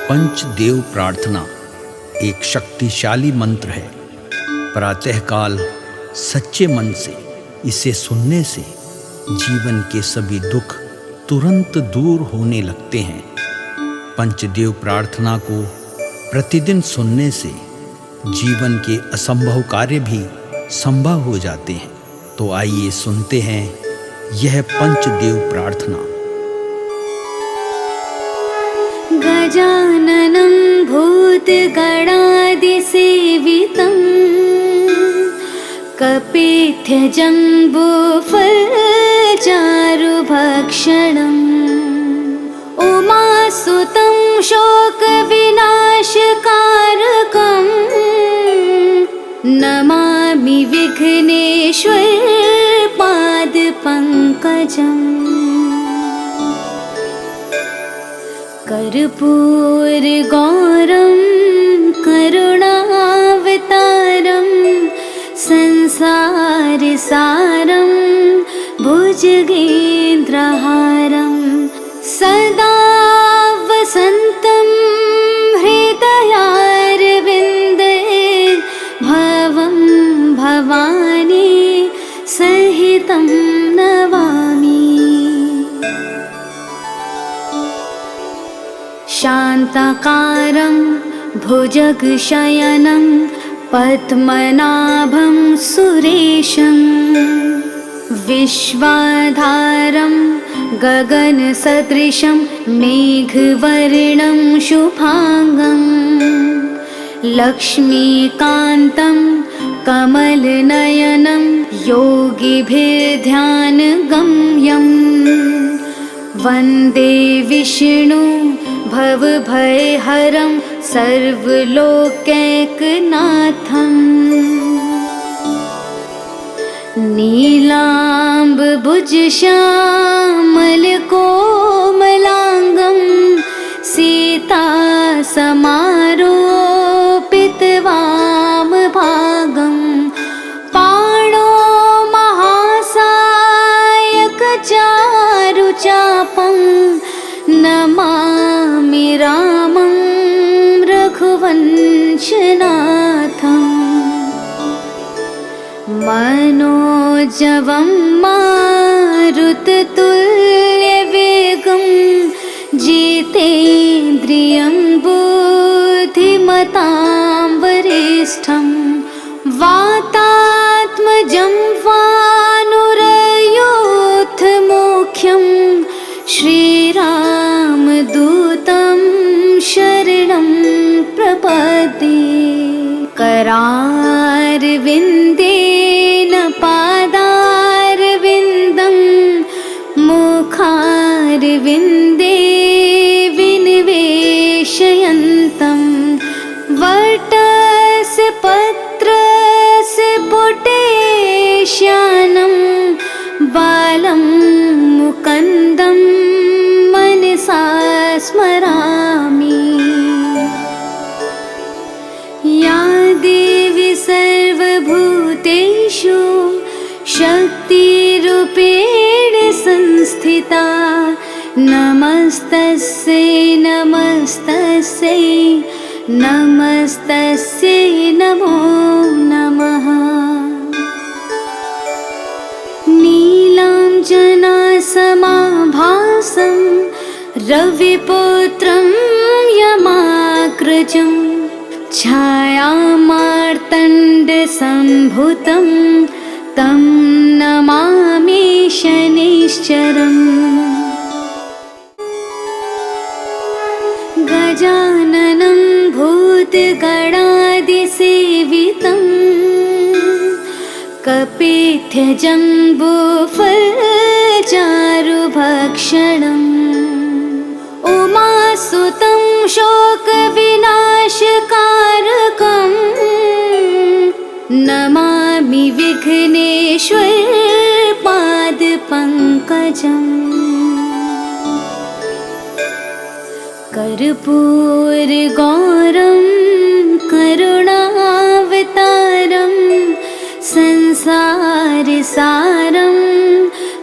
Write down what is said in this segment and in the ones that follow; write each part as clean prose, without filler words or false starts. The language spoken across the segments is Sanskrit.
पंचदेव प्रार्थना एक शक्तिशाली मंत्र है। प्रातःकाल सच्चे मन से इसे सुनने से जीवन के सभी दुख तुरंत दूर होने लगते हैं। पंचदेव प्रार्थना को प्रतिदिन सुनने से जीवन के असंभव कार्य भी संभव हो जाते हैं। तो आइए सुनते हैं यह पंचदेव प्रार्थना। गजाननं भूतगणादिसेवितं कपित्थजम्बूफलचारुभक्षणम् उमासुतं शोकविनाशकारकम् नमामि विघ्नेश्वर पादपङ्कजम्। कर्पूरगौरं करुणावतारं संसारसारं भुजगेन्द्रहारं सदा वसन्तं हृदयारविन्दे भवं भवानी सहितं नमामि। शान्ताकारं भुजगशयनं पद्मनाभं सुरेशं विश्वाधारं गगनसदृशं मेघवर्णं शुभांगं लक्ष्मीकान्तं कमलनयनं योगिभिर्ध्यानगम्यं वन्दे विष्णु भवभयहरं सर्वलोकैकनाथम्। नीलाम्बुजश्यामलकोमलाङ्गं सीतासमारोपितवामभागं पाणो महासायकचारुचापं नमामि रामं रघुवंशनाथम्। मनोजवं मारुततुल्यवेगं जितेन्द्रियं बुद्धिमतां वरिष्ठं वातात्मजं वानुरयूथमुख्यं श्रीरामदूतं शरणं प्रपद्ये। करारविन्देन पादारविन्दं मुखारविन्दे विनिवेशयन्तं वटस्य पत्रस्य पुटेश्यानं बालं मुकुन्दं मनसा स्मरामि। या देवी सर्वभूतेषु शक्तिरूपेण संस्थिता नमस्तस्यै नमस्तस्यै नमस्तस्यै नमो नमः। नीलाञ्जनासमाभासं रविपुत्रं यमाग्रजं छायामार्तण्डसम्भुतं तं नमामि शनैश्चरम्। गजाननं भूतगणादिसेवितं कपित्थजम्बूफलचारुभक्षणम् उमासुतं शोकविनाशकारकम् नमामि विघ्नेश्वर पादपङ्कजम्। कर्पूरगौरं करुणावतारं संसारसारं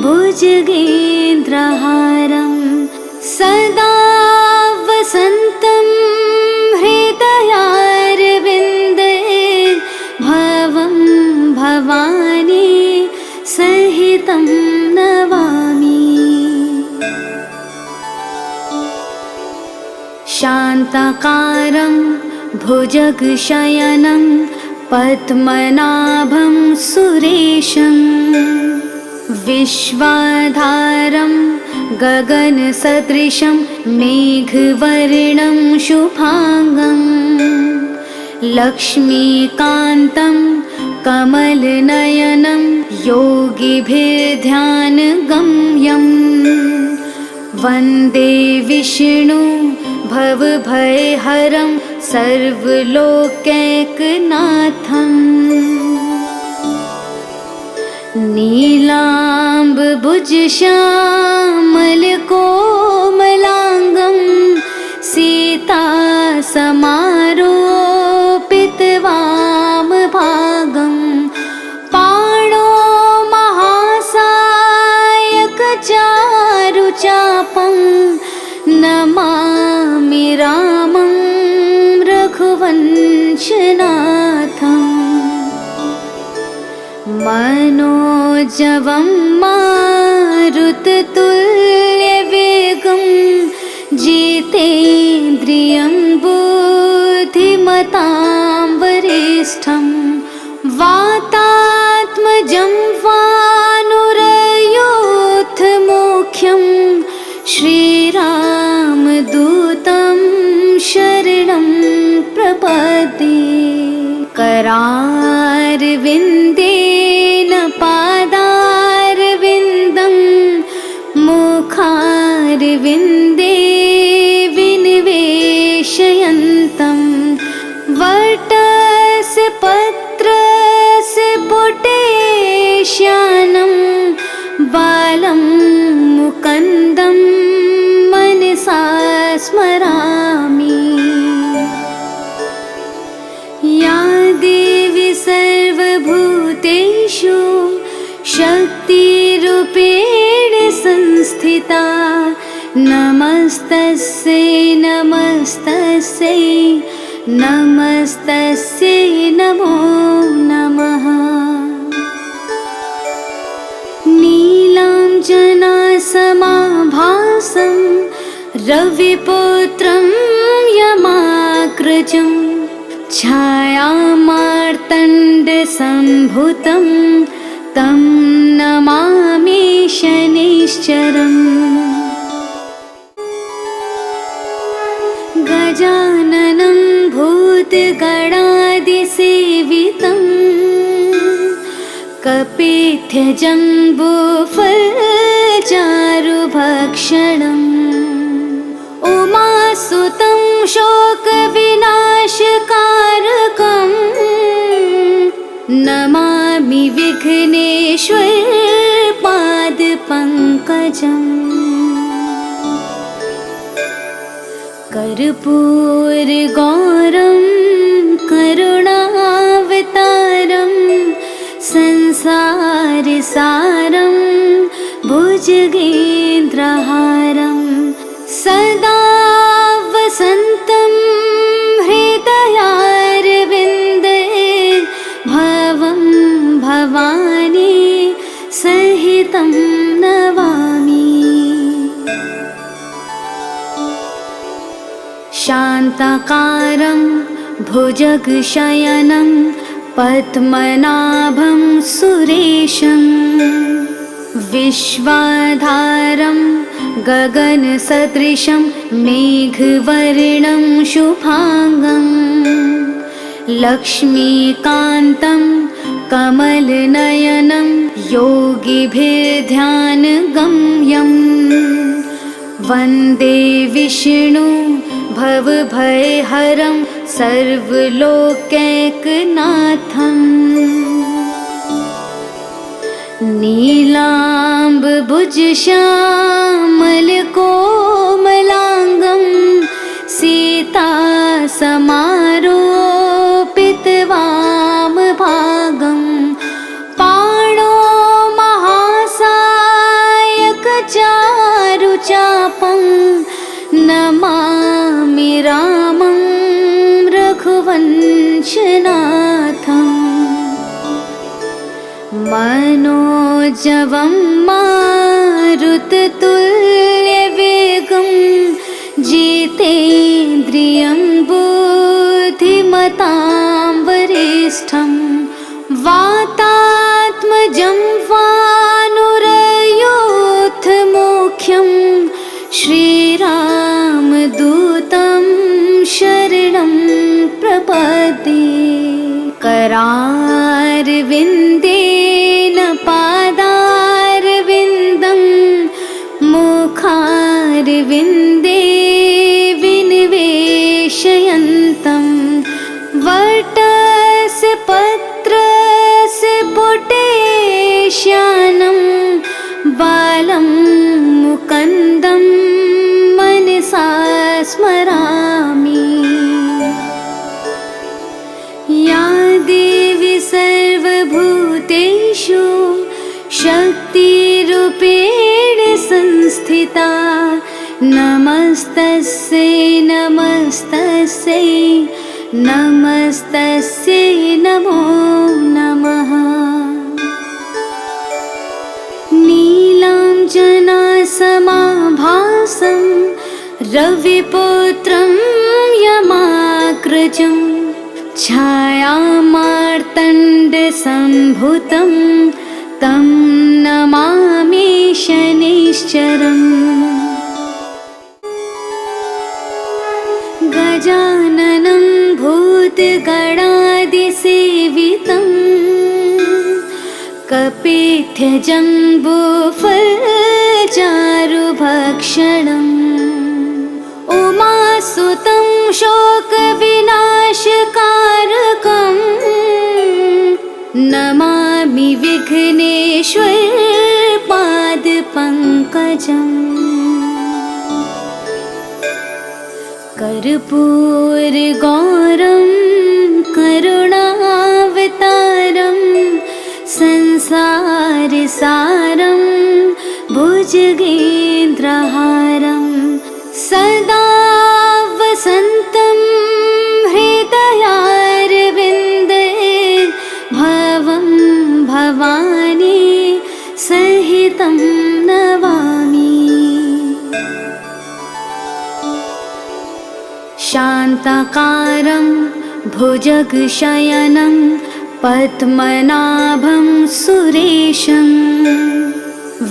भुजगेन्द्रहारं सदा वसन्तं शान्ताकारं भुजगशयनं पद्मनाभं सुरेशं विश्वाधारं गगनसदृशं मेघवर्णं शुभांगं लक्ष्मीकान्तं कमलनयनं योगिभिर्ध्यानगम्यं वन्दे विष्णु भवभयहरं सर्वलोकैकनाथम् नीलाम्बुजश्यामलकोमलाङ्गं सीतासमारोपितवामभागं पाणो महासायकचारुचापं नमामि रामं रघुवंशनाथम् मनोजवं मारुततुल्यवेगं जितेन्द्रियं बुद्धिमतां वरिष्ठं वातात्मजं वानुरयोधमुख्यं श्रीरामदूतं शरणं प्रपद्ये करारविन्देन पादारविन्दं मुखारविन्दे विनिवेशयन्तं वटस्य पत्रस्य पुटेश्यानं बालं मुकुन्दं मनसा स्मरामि। या देवी सर्वभूतेषु शक्तिरूपेण संस्थिता नमस्तस्यै नमस्तस्यै नमस्तस्यै नमो नमः। नीलाञ्जनासमाभासं रविपुत्रं यमाग्रजं छायामार्तण्डसम्भुतं तं नमामि शनैश्चरम् गजाननं भूतगणादिसेवितं कपिध्वजम्बूफलचारुभक्षणम् उमासुतं शोकविनाशकारकं नमामि विघ्नेश्वरपादपङ्कजम् कर्पूरगौरं करुणावतारं संसारसारं भुजगेन्द्रहारं सदा वसन्तं हृदयारविन्दे भवं भवानी सहितं नमामि। शान्ताकारं भुजगशयनं पद्मनाभं सुरेशं विश्वाधारं गगनसदृशं मेघवर्णं शुभांगं लक्ष्मीकान्तं कमलनयनं योगिभिर्ध्यानगम्यं वन्दे विष्णु भवभयहरं सर्वलोकैकनाथम् नीलाम्बुजश्यामलकोमलाङ्गं सीतासमारोपितवामभागं पाणो महासायकचारुचापं नमामि रामं रघुवंशनाथम् मनोजवं मारुततुल्यवेगं जितेन्द्रियं वरिष्ठं वातात्मजं वानुरयोऽथमुख्यं श्रीरामदूतं शरणं प्रपद्ये। करारविन्देन पादारविन्दं मुखारविन्दे विनिवेशयन्तं वटस्य पत्रस्य पुटेश्यानं बालं मुकुन्दं मनसा स्मरामि। या देवी सर्वभूतेषु शक्तिरूपेण संस्थिता नमस्तस्यै नमस्तस्यै नमस्तस्यै नमो नमः। नीलाञ्जनासमाभासं रविपुत्रं यमाग्रजं छायामार्तण्डसम्भूतं तं नमामि शनैश्चरम्। गजाननं भूतगणादिसेवितं कपित्थजम्बूफलचारुभक्षणम् उमासुतं शोकविनाशकारकं नमामि विघ्नेश्वरपादपङ्कजम्। कर्पूरगौरं करुणावतारं संसारसारं भुजगेन्द्रहारं सदा वसन्तं हृदयारविन्दे भवं भवानी सहितं नमामि। शान्ताकारं भुजगशयनं पद्मनाभं सुरेशं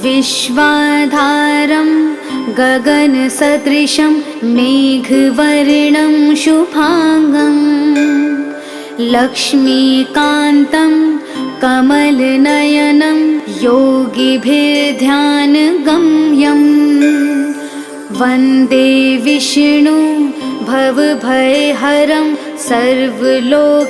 विश्वाधारं गगनसदृशं मेघवर्णं शुभांगं लक्ष्मीकान्तं कमलनयनं योगिभिर्ध्यानगम्यं वन्दे विष्णु भवभयहरं सर्वलोकैकनाथम्।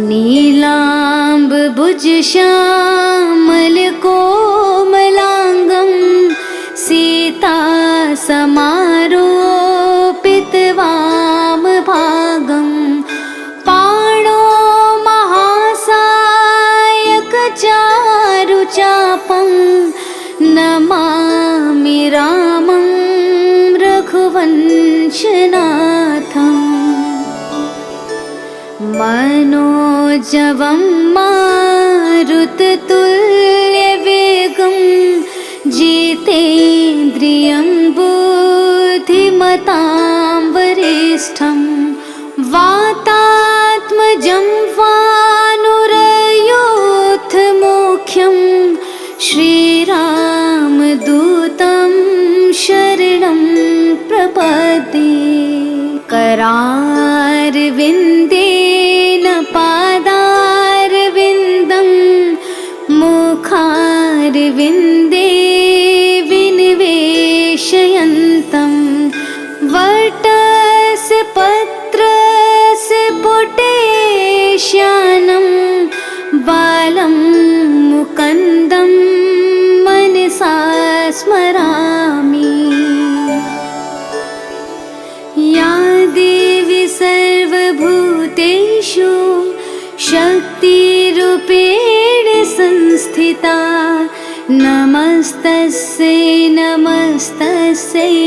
नीलाम्बुजश्यामलकोमलाङ्गं सीतासमारोपितवामभागं पाणो महासायकचारुचापं नमामि रामं रघुवंशनाथम्। मनोजवं मारुततुल्यवेगं जितेन्द्रियं बुद्धिमतां वरिष्ठं वातात्मजं वानुरयोऽथमुख्यं श्रीरामदूतं शरणं प्रपद्ये। करारविन्देन पादारविन्दं मुखारविन्दे विनिवेशयन्तं वटस्य पत्रस्य पुटेश्यानं बालं मुकुन्दं मनसा स्मरामि। या देवी सर्वभूतेषु शक्तिरूपेण संस्थिता नमस्तस्यै नमस्तस्यै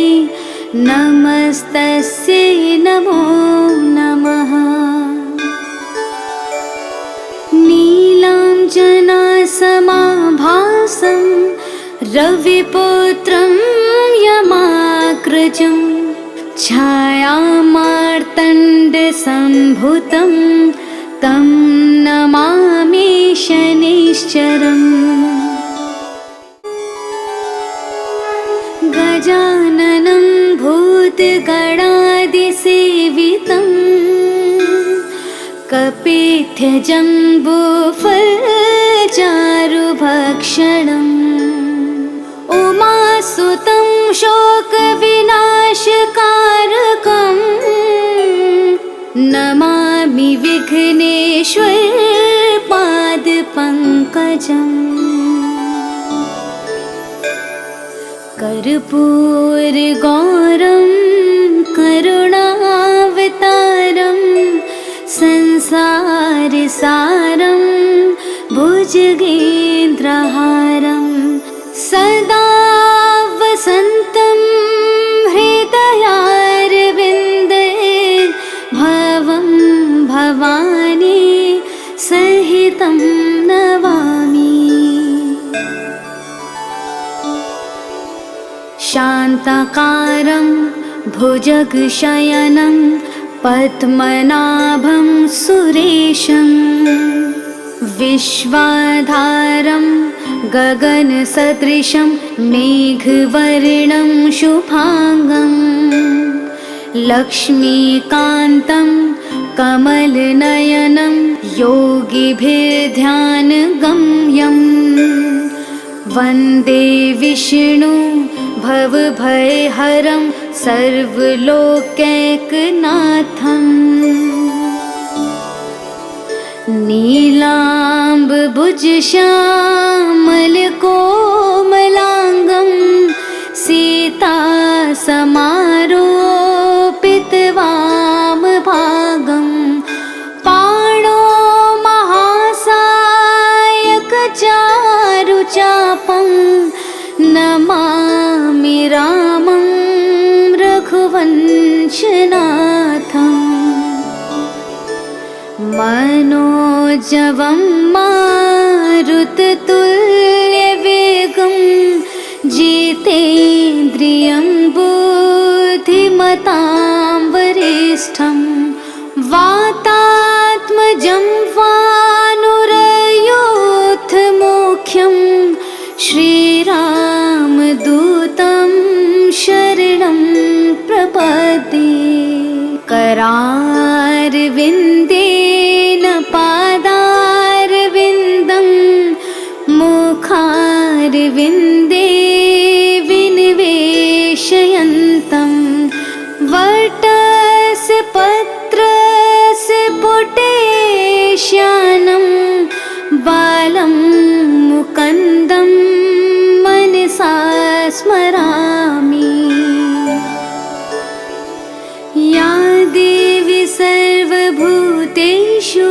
नमस्तस्यै नमो नमः। नीलाञ्जनासमाभासं रविपुत्रं यमाग्रजं छायामा मार्तण्डसम्भुतं तं नमामि शनिश्चरम्। गजाननं भूतगणादिसेवितं कपित्थजम्बूफलचारुभक्षणम्। उमासुतं शोकविनाशकारकम् नमामि विघ्नेश्वरपादपङ्कजम्। कर्पूरगौरं करुणावतारं संसारसारं भुजगेन्द्रहारं सदा वसन्तं हृदयारविन्दे भवं भवानी सहितं नमामि। शान्ताकारं भुजगशयनं पद्मनाभं सुरेशं विश्वाधारं गगनसदृशं मेघवर्णं शुभांगं लक्ष्मीकान्तं कमलनयनं योगिभिर्ध्यानगम्यं वन्दे विष्णु भवभयहरं सर्वलोकैकनाथम्। नीलाम्बुजश्यामलकोमलाङ्गं सीतासमारोपितवामभागं पाणो महासायकचारुचापं नमामि रामं रघुवंशनाथम्। मनोजवं मारुततुल्यवेगं जितेन्द्रियं बुद्धिमतां वरिष्ठं वातात्मजं वानुरयूथमुख्यं श्रीरामदूतं शरणं प्रपद्ये। करारविन्देन पादारविन्दं मुखारविन्दे विनिवेशयन्तं वटस्य पत्रस्य पुटेश्यानं बालं मुकुन्दं मनसा स्मरामि। या देवी सर्वभूतेषु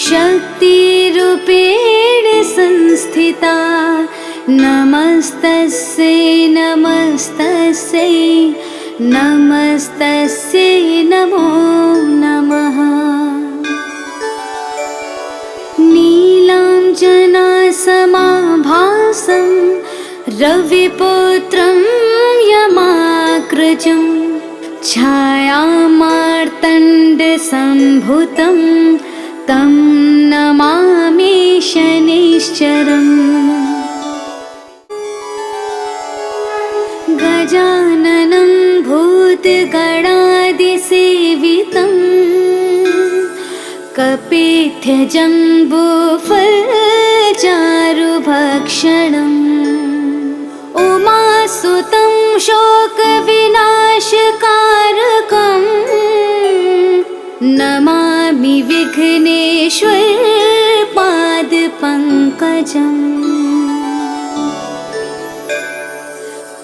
शक्तिरूपेण संस्थिता नमस्तस्यै नमस्तस्यै नमस्तस्यै नमो नमः। नीलाञ्जनासमाभासं रविपुत्रं यमाग्रजं छायामार्तण्डसम्भुतं तं नमामि शनिश्चरम्। गजाननं भूतगणादिसेवितं कपित्थजम्बूफलचारुभक्षणम् उमासुतं शोकविनाशकारकं नमामि विघ्नेश्वरपादपङ्कजम्।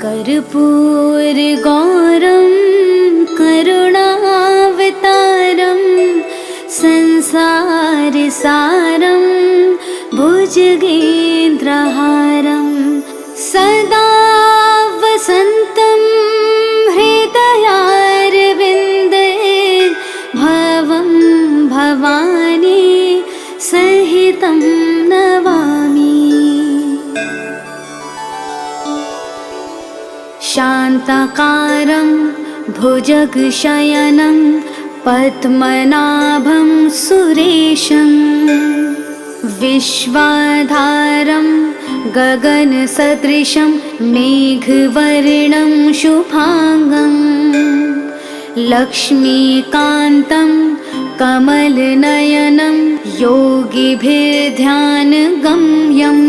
कर्पूरगौरं करुणावतारं संसारसारं भुजगेन्द्रहारं सदा वसन्तं हृदयारविन्दे भवं भवानी सहितं नमामि। शान्ताकारं भुजगशयनं पद्मनाभं सुरेशं विश्वाधारं गगनसदृशं मेघवर्णं शुभांगं लक्ष्मीकान्तं कमलनयनं योगिभिर्ध्यानगम्यं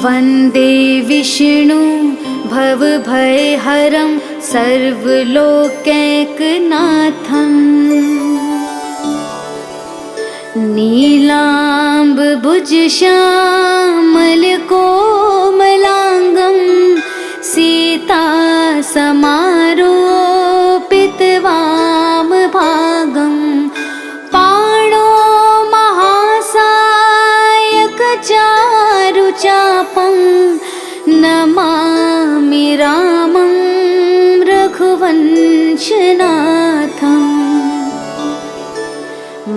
वन्दे विष्णु भवभयहरं सर्वलोकैकनाथम् नीलाम्बुजश्यामलकोमलाङ्गं सीतासमारोपितवामभागं पाणो महासायकचारुचापं नमामि रामं रघुवंशनाथम्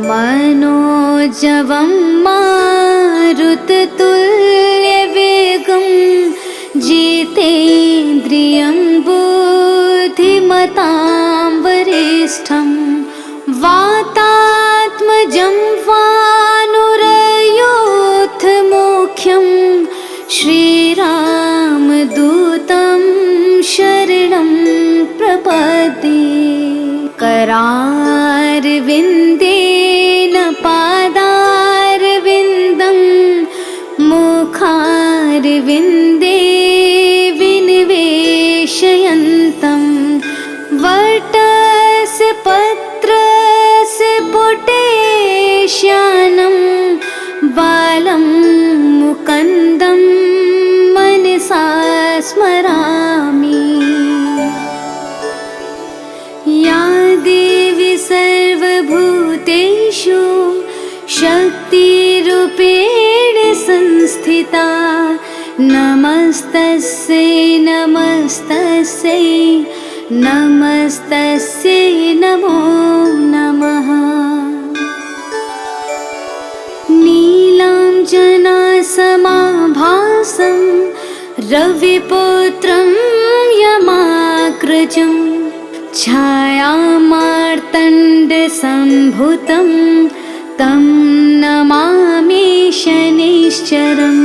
मनोजवं मारुततुल्यवेगं जितेन्द्रियं बुद्धिमतां वरिष्ठं वातात्मजं वानुरयोधमुख्यं श्रीरामदूतं शरणं प्रपद्ये करारविन्देन पादारविन्दं मुखारविन्दे विनिवेशयन्तं वटस्य पत्रस्य पुटेश्यानं बालं मुकुन्दं मनसा स्मरामि। या देवी सर्वभूतेषु शक्तिरूपेण संस्थिता नमस्तस्यै नमस्तस्यै नमस्तस्यै नमो नमः। नीलाञ्जनासमाभासं रविपुत्रं यमाग्रजं छायामार्तण्डसम्भुतं तं नमामि शनैश्चरम्